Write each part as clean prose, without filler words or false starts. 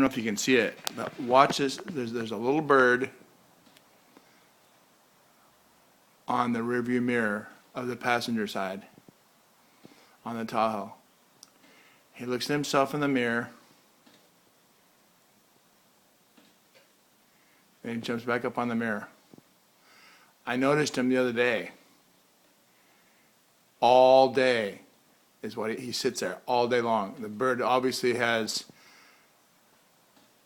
if you can see it, but watch this. There's a little bird on the rearview mirror of the passenger side on the Tahoe. He looks at himself in the mirror, and he jumps back up on the mirror. I noticed him the other day. All day is what he sits there all day long. The bird obviously has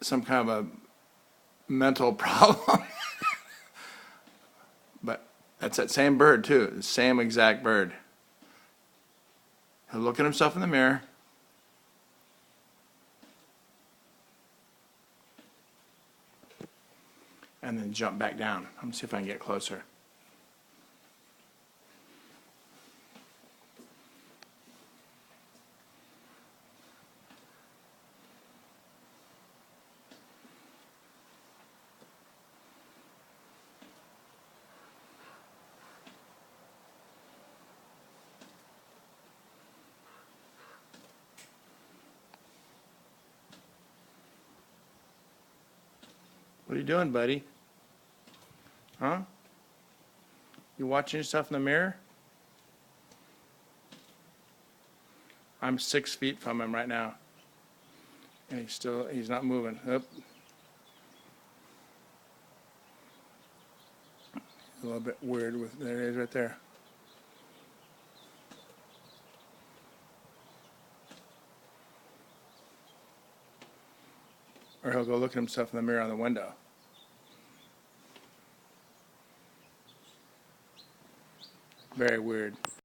some kind of a mental problem. But that's that same bird too, the same exact bird. He'll look at himself in the mirror, and then jump back down. Let me see if I can get closer. What are you doing, buddy? Huh? You watching yourself in the mirror? I'm 6 feet from him right now. And he's not moving. Oop. A little bit weird with, there he is right there. Or he'll go look at himself in the mirror on the window. Very weird.